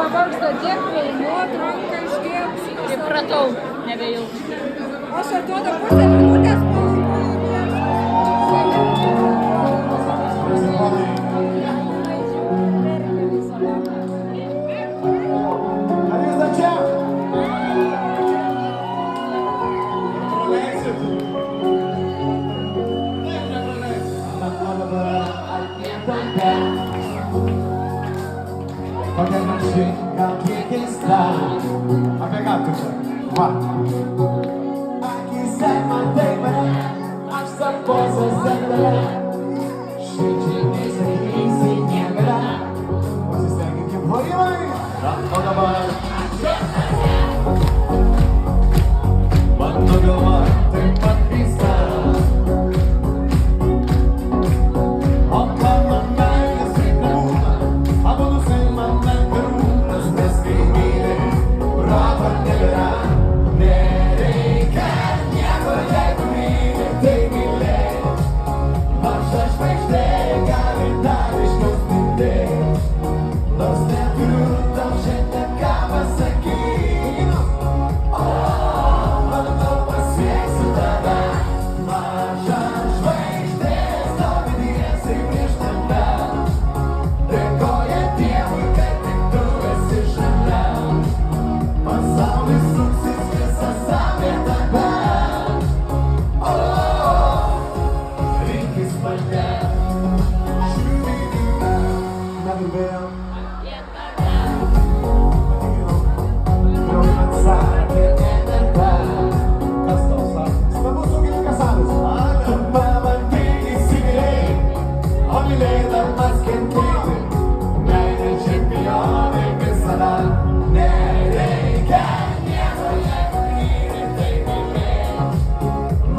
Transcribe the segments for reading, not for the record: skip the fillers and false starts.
pavargsta tiek filmuot, ranką iškėlus. Įpratau, nebejaučiu. Aš atrodo pusę minutės Apie ką tu čia? Va. Akise matai mane, aš sapose sendale. Širdžiai sakysi niekada. Pasistenginkime varimai. O dabar. Mano galva taip pat vysta. O mano meilės taip nebūna. Abu nusimame karūnas, nes kai myli, rato nebėra. Nereikia nieko, jeigu myli, tai mylėk. Maža žvaigždė gali dar išklausyti. Nors neturiu tau šiandien ką pasakyti. Manau pasieksiu tave. Maža žvaigždė stovi tiesiai prieš tave. Dėkoja Dievui, kad tik tu esi šalia. Pasaulis suksis visas apie tave. Rinkis mane. Neburbėjau. Sakė, nebėra. Kas tau sakė? Stabus ūkininkas Alis. Tu pabandyk įsimylėti, o mylėdamas kentėti. Meilė čempionai visada. Nereikia nieko, jeigu myli, tai mylėk.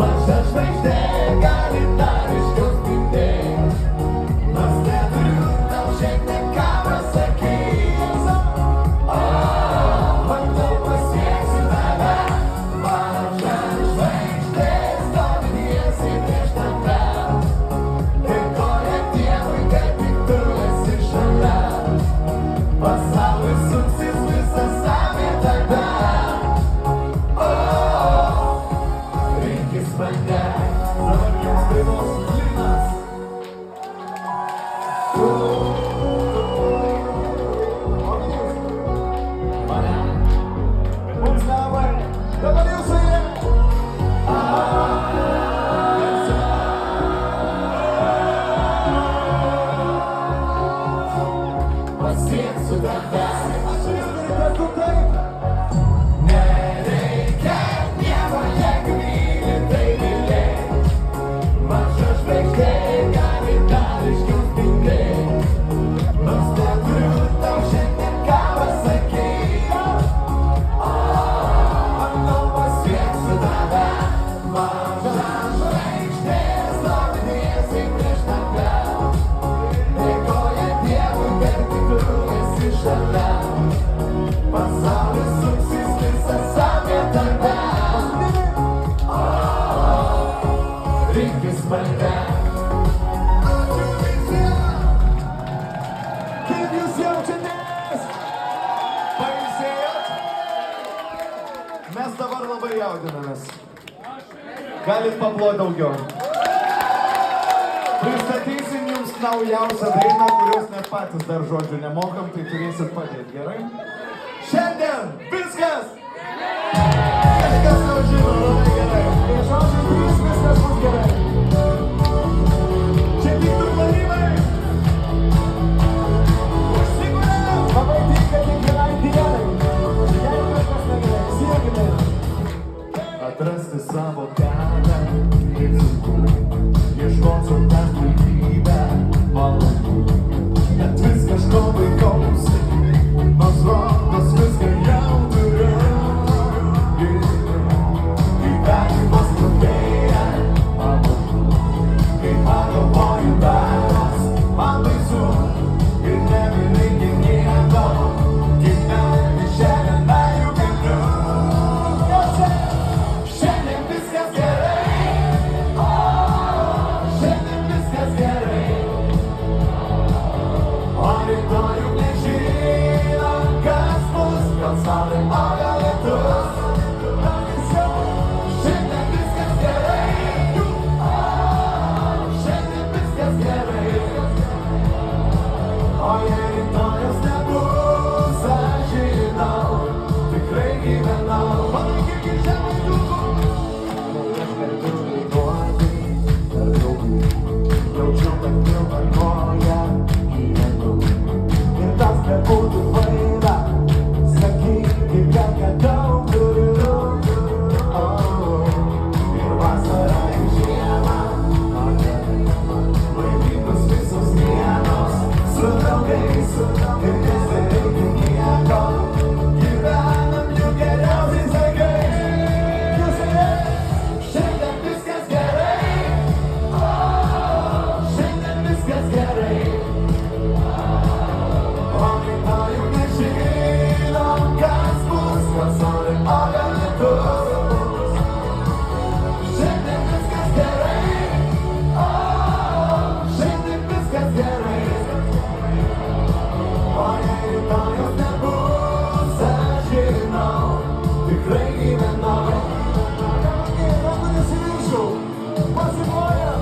Maža žvaigždė gali dar išklausyti. Nors neturiu tau šiandien ką pasakyti. Manau pasieksiu tave. Maža žvaigždė stovi tiesiai prieš tave. Dėkoja Dievui, kad tik tu esi šalia. Pasaulis suksis visas apie tave. Rinkis mane. Dabar jums dainos Linas. Mane. Mums dabar. Dabar jūsų jie. Pasieksiu tave. Aš viską kartu taip. Nereikia nieko, jeigu myli, tai mylėk. Maža žvaigždė gali dar išklausyti. Nors neturiu tau šiandien ką pasakyti. Manau pasieksiu tave. Maža žvaigždė stovi tiesiai prieš tave. Dėkoja Dievui, kad tik tu esi šalia. Pasaulis suksis visas apie tave. Rinkis mane. Ačiū visiems. Kaip jūs jaučiatės? Pailsėjot? Mes dabar labai jaudinamės. Galit paploti daugiau. Pristatysim jums naujausią dainą, kurios net patys dar žodžių nemokam, tai turėsit padėti, gerai? Šiandien viskas! Kažkas jau žino, labai gerai. Kai žodžiai trys, viskas bus gerai. Čia tik du varimai. Užsigūrėm! Labai tinka kiekvienai dienai. Jeigu kažkas negerai, siekime. Atrasti savo kelią, kaip sunku. Ieškot sau tą puikybę, valandų. Bet vis kažko vaikausi, nors rodos viską jau turiu. ir nesireikia nieko. Gyvenam jų geriausiais laikais. Jūs šiandien viskas gerai. Šiandien viskas gerai. O rytoj jau nežinom, kas bus, kas nori, o gal nebus. Šiandien viskas gerai. Šiandien viskas gerai. O jei rytojus nebus, aš žinau, tikrai gyvenau. Rankų nesiryšiu, pasimuoja.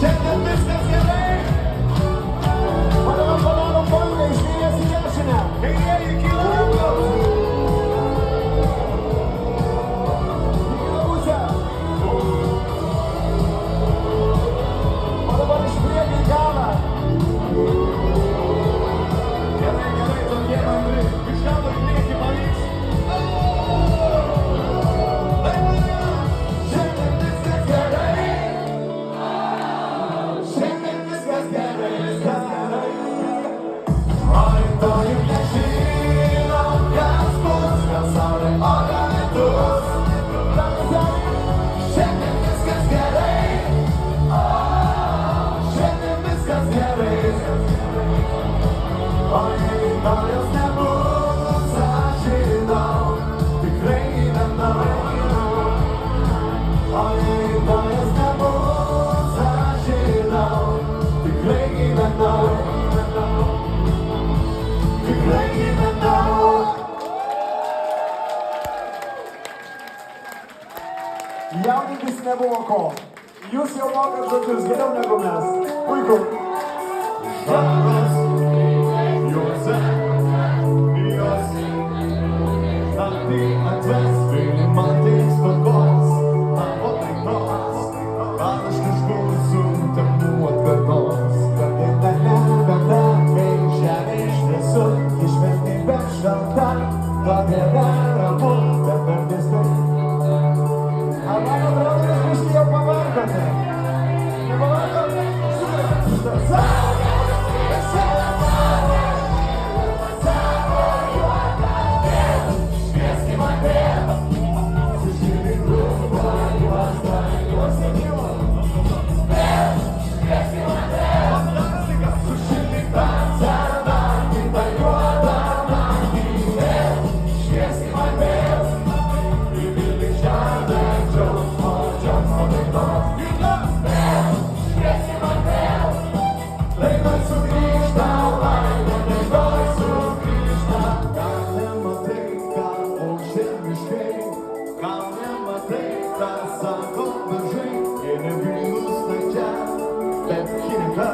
Šiandien viskas gerai. Padedam bananom kojinę, iš kairės į dešinę. Kairieji kyla rankos. Į kitą pusę. O dabar iš priekį į galą. Gerai, gerai, tokie bendri. Iš galo į priekį pavyks. Šiandien viskas gerai. Šiandien viskas gerai. O rytoj jau nežinom, kas bus, kas saulė, o gal lietus. Šiandien viskas gerai. Šiandien viskas gerai. O jei rytojus nebus, aš žinau, tikrai gyvenau. O jei rytojus nebus, aš žinau, tikrai gyvenau. Tikrai gyvenau. Jaudintis nebuvo ko. Jūs jau mokat žodžius geriau negu mes. Puiku. Žaras, juose, jos, naktį atves, vilmantai stokos, tavo taikos, ar aš kažkur suntamų atkartos. Kad diena nebeta, kai žemė šviesu, išmesti be šalta, todėl ramu, bet per viską. Ar mano draugas biškį jau pavargote? Nepavargote? Švieski man vėl, sušildyk rūbą juostą, švieski man vėl, sušildyk tamsą naktį, tą juodą naktį vėl, švieski man vėl, įpildyk žadančio dainos vėl, švieski man vėl, laimai sugrįžta, laimai sugrįžta. Gal nematai, ką aukšti miškai, gal nematai, ką sako beržai, jie nevilnus nakčia, bet kinika,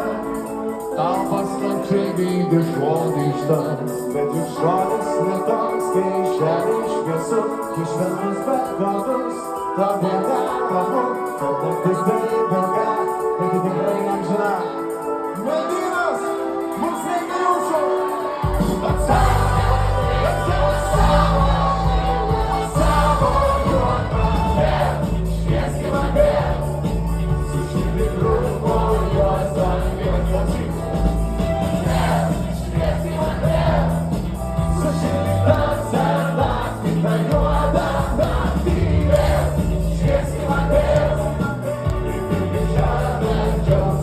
tau paslapčiai vykdė žodis tas, bet juk žodis ne toks, kai žemė šviesu, švelnus bet godus, todėl ramu, kad naktis taip ilga, bet ji tikrai amžina. Merginos, mums reikia jūsų! Savo juoką vėl, švieski man vėl, sušildyk rūbą juostą vėl, švieski man vėl, sušildyk tamsą naktį, tą juodą naktį vėl, švieski man vėl, įpildyk žadančios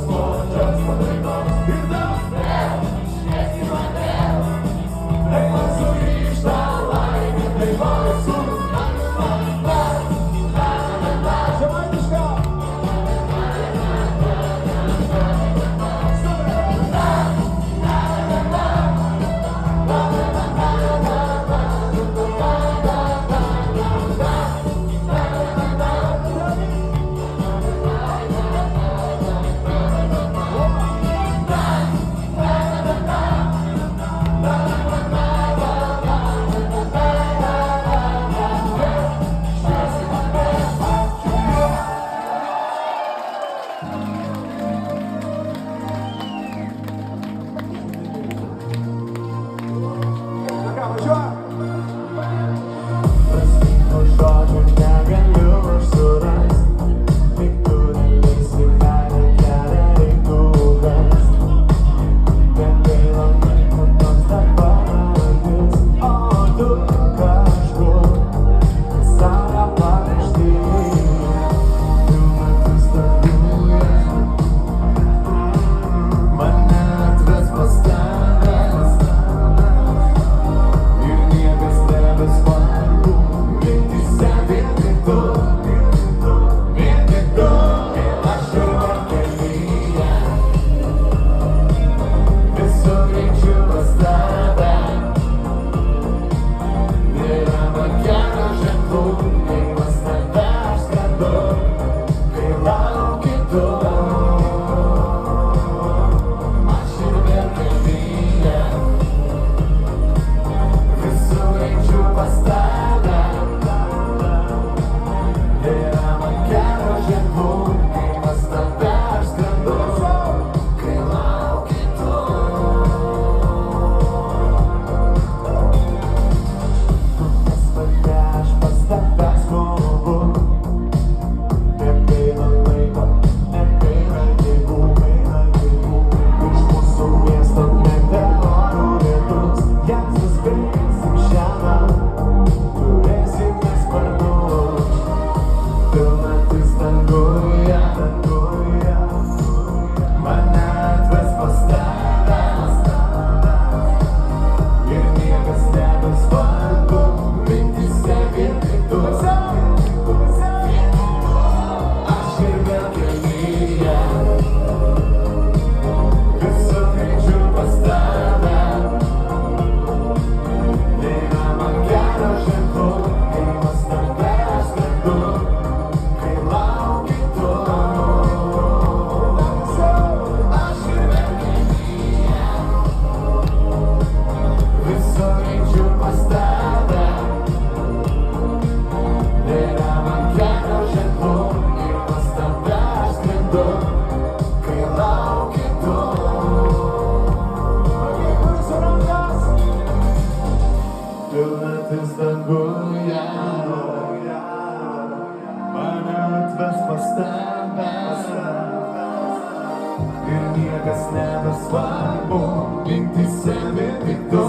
nesvarbu, mintyse vien tik tu,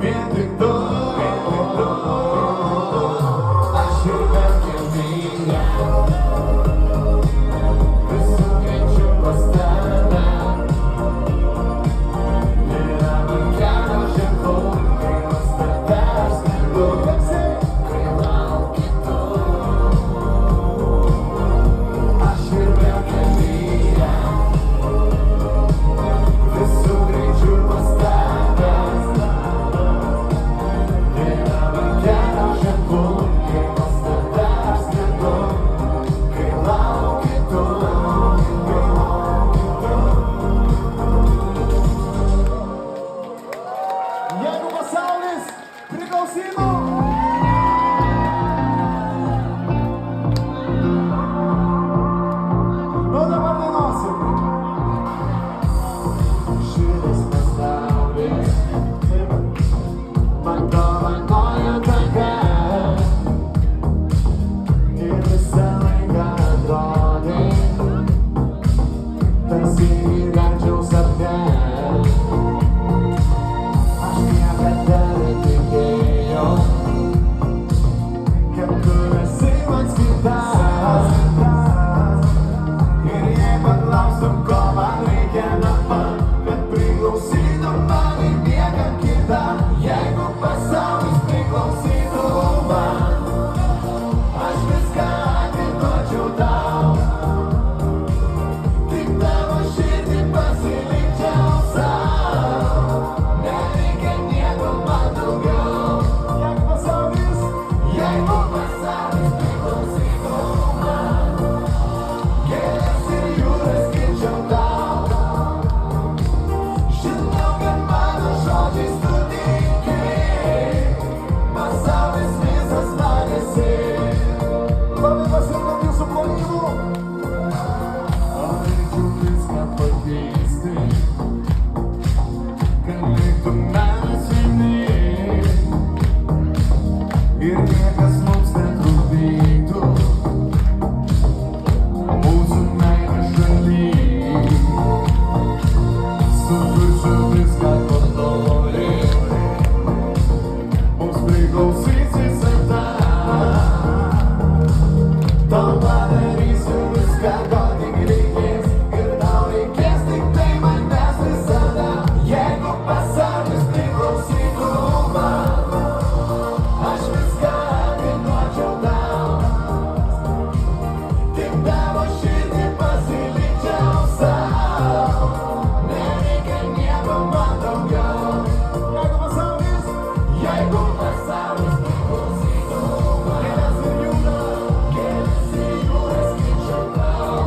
vien tik tu. Aš ir vėl kelyje, visų greičių pas tave. Nėra man kelio ženklų, kai pas tave aš skrendu, kai lauki tu. Aš ir vėl kelyje, visų greičių pas tave. Nėra man kelio ženklų, kai pas tave aš skrendu, kai lauki tu. Jeigu pasaulis priklausytų, nu dabar dainuosim. Šitas pasaulis man dovanoja tave ir visą laiką atrodai, tarsi gyvenčiau sapne. Aš niekada netikėjau, kad tu esi man skirtas. Ir jei paklaustum, ko man reikia dabar, kad priklausytum man ir niekam kitam. Jeigu pasaulis priklausytų man, aš viską atiduočiau tau. Tik tavo širdį pasilikčiau sau. Nereikia nieko man daugiau. Jeigu pasaulis priklausytų man, gėles ir jūras skirčiau tau. Žinau, kad mano žodžiais tu tiki, pasaulis visas man esi. Labai pasiekam jūsų plojimų. Norėčiau viską pakeisti, kad liktum mes vieni ir niekas mums netrukdytų mūsų meilės šaly. Sukursiu viską, ko nori, mums priklausys visada. Tau padarysiu viską, ko tik reikės, ir tau reikės tik tai manęs visada. Jeigu pasaulis priklausytų man, aš viską atiduočiau tau. Tik tavo širdį pasilikčiau sau. Nereikia nieko man daugiau. Jeigu pasaulis priklausytų man, gėles ir jūras skirčiau tau.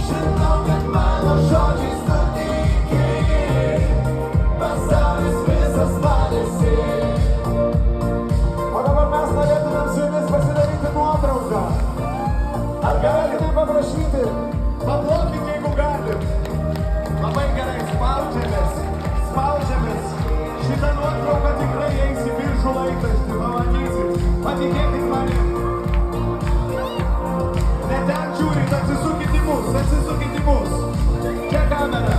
Žinau, kad mano žodžiais tu tiki, pasaulis visas man esi. O dabar mes norėtumėm su jumis pasidaryti nuotrauką. Ar galite paprašyti? Paplokit, jeigu galit. Labai gerai, spaudžiamės. Šitą nuotrauką tikrai eis į Biržų laikraštį, pamatysit. Patikėkit manim. Ne ten žiūrit, atsisukit į mus. Čia kamera.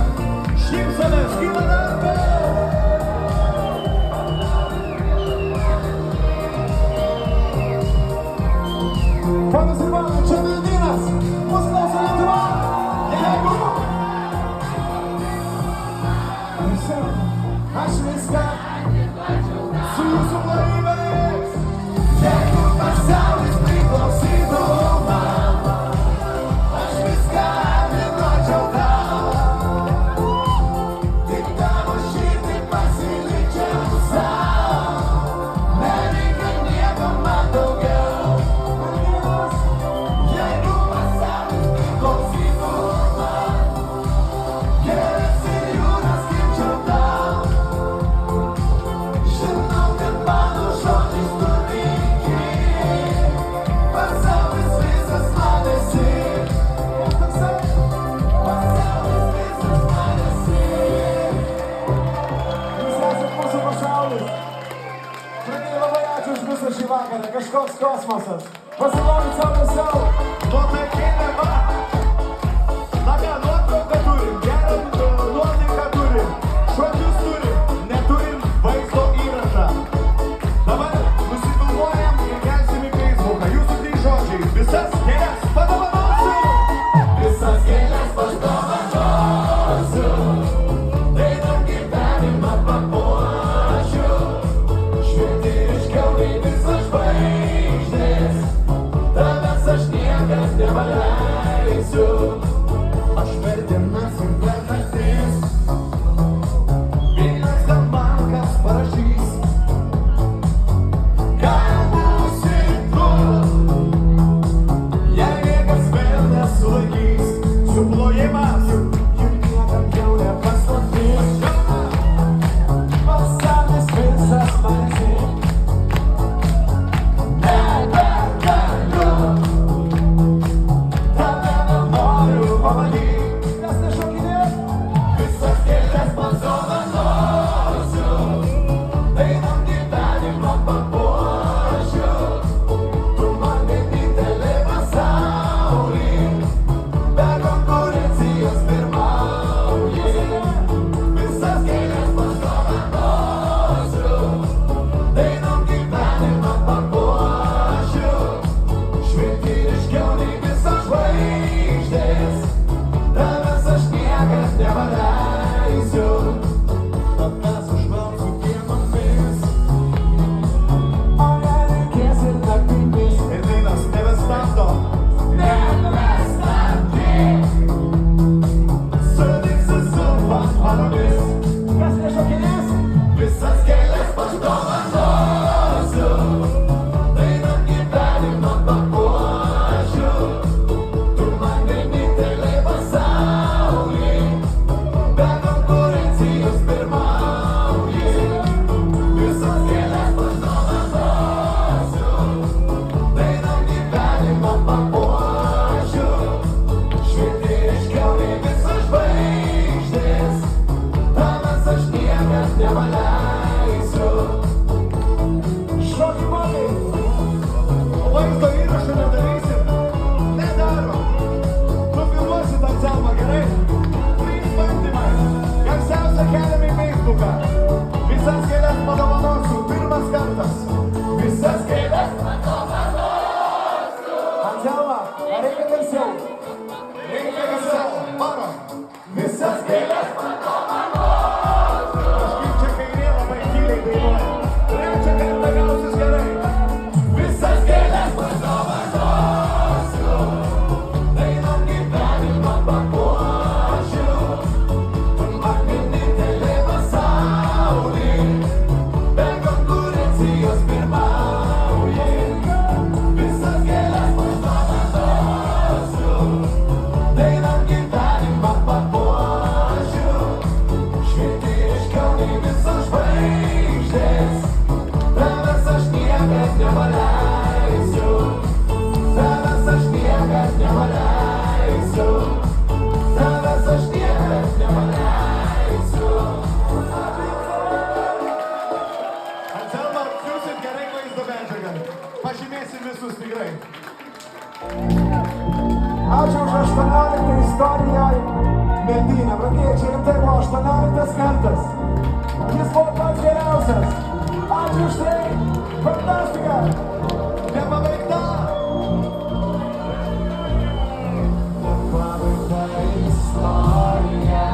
Šypsomės, gyva darbą. Ponas ir ponai, čia Meldynas. Mūsų klauso Lietuva. Jeigu aš viską su jūsų plojimais. Jeigu pasaulis priklausytų man, aš viską atiduočiau tau. Tik tavo širdį pasilikčiau sau. Nereikia nieko man daugiau. Jeigu pasaulis priklausytų man, gėles ir jūras skirčiau tau. Žinau, kad mano žodžiais tu tiki, pasaulis visas man esi. Pasaulis visas man esi. Jūs esat mūsų pasaulis. Pradėjai, labai ačiū už visą šį vakarą. Kažkoks kosmosas. Pasirodyti savo. Nuotaikėlė va. Na ką, nuotrauka. nepaleisiu, tad mes užklausiu dienomis, o nereikės ir naktimis. Ir dainas nebestabdo, sudingsi su fanfaromis. Kas nešokinės? Visas kelias padovanosiu, dainą gyvenimą papuošiu. Tu man vienintelė pasauly, be konkurencijos pirmauji. Visas kelias padovanosiu, dainą gyvenimą papuošiu. Švieti ryškiau nei visos žvaigždės, tavęs aš niekad nepaleisiu. Šoki mokai, vaizdo įrašų nedarysim, nedarom. Nufilmuosit Anselmą, gerai? 3 bandymai, garsiausia keliame į Facebooką. Visas kelias padovanosiu, pirmas kartas. Visas kelias padovanosiu. Anselma, ar reikia garsiau? Reikia garsiau, varom. Visas kelias padovanosiu. Kažkaip čia kairė labai tyliai dainuoja. Trečią kartą gausis gerai. Visas kelias padovanosiu, dainom gyvenimą papuošiu. Tu man vienintelė pasauly, be konkurencijos pirmauji. Visas kelias padovanosiu, dainom gyvenimą papuošiu. Švieti ryškiau nei visos žvaigždės, tavęs aš niekad nepaleisiu. Tavęs aš niekad nepaleisiu. Tavęs aš niekad nepaleisiu. Anselma, siųsit gerai vaizdo medžiagą. Pažymėsim visus tikrai. Ačiū už 18 istoriją. Medinė, brangiečiai, rimtai buvo 18 kartas. Jis buvo pats geriausias. Ačiū už tai. Fantastika. Nepabaigta. Nepabaigta istorija.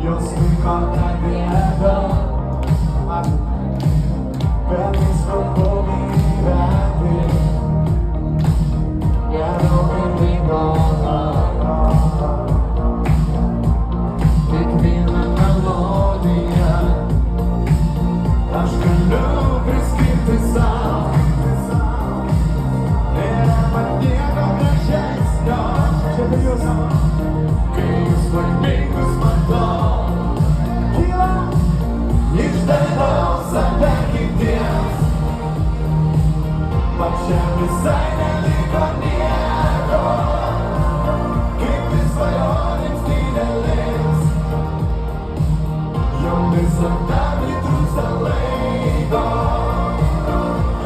Jos vyko nebėga. Bet visko gyventi. Geriau ir vyko. Kiekviena melodija aš galiu priskirti sau. Nėra man nieko gražesnio. Čia apie jūs. Kai jūs laimingus matau, kyla išdainau save kitiems. Pačiam visai neliko nieko, kaip vis svajonėms didelėms. Jomis visada pritrūksta laiko.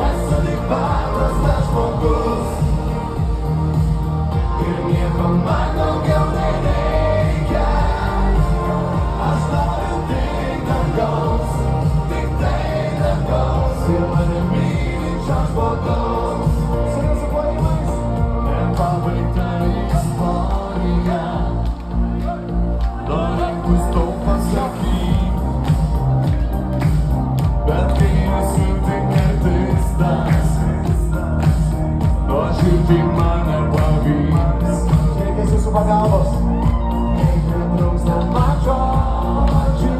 Esu tik paprastas žmogus ir nieko man daugiau nereikia. Aš noriu tik dangaus, tik tai dangaus ir mane mylinčio žmogaus. Su jūsų plojimais nepabaigta istorija. Norinkus daug pasakyt, bet kai esu tik artistas, nuoširdžiai mane pavyks. Reikės jūsų pagalbos. Kai pritrūksta man žodžių,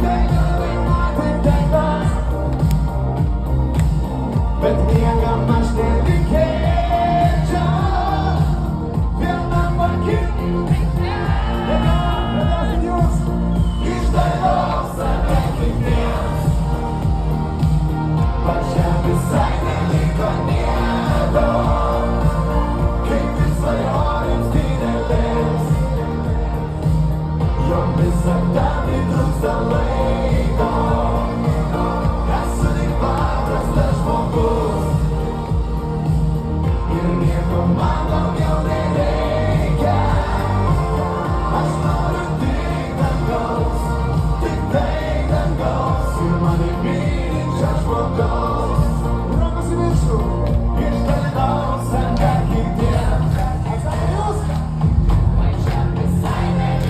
kai dainuoti dainas, bet niekam aš nereikėčiau. Vienam akim negalėsit jūs. Išdainau save kitiems. Pačiam visai neliko nieko, kaip vis svajonėms didelėms. Jom visada pritrūksta laiko. Esu tik paprastas žmogus ir nieko man daugiau nereikia. Aš noriu tik dangaus, tik tai dangaus ir mane mylinčio žmogaus. Rankos į viršų. Išdainau save kitiems. Jūs? Pačiam visai neliko.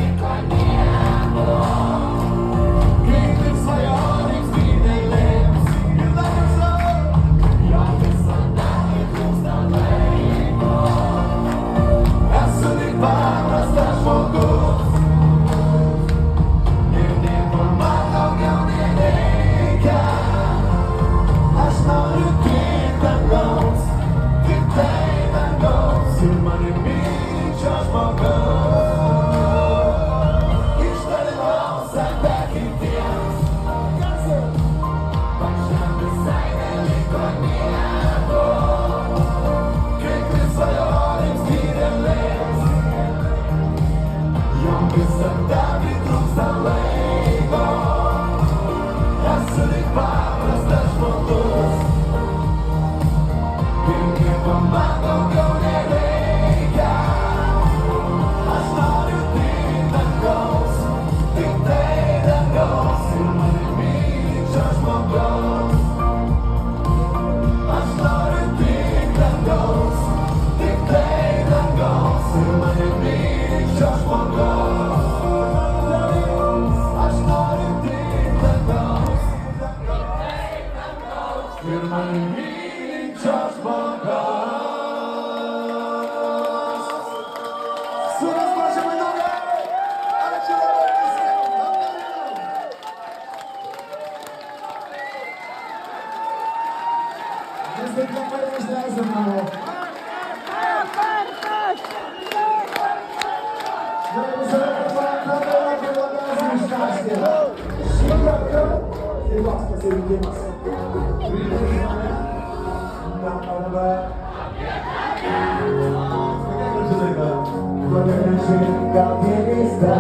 visada pritrūksta laiko. Esu tik paprastas žmogus ir nieko man daugiau nereikia. Aš noriu tik dangaus ir mane mylinčio žmogaus. Aš noriu tik dangaus ir mane mylinčio žmogaus. Aš noriu tik dangaus ir mane mylinčio žmogaus. Suras prašymai daugiau! Ačiū labai visiems! Mes taip labai išleisime namo. Jeigu save pakankamai labai labiausiai iškąsti, šį kartą tai toks pasirinkimas. Priimti mane, man arba... Kokia graži daina? Kokia graži gal pianista.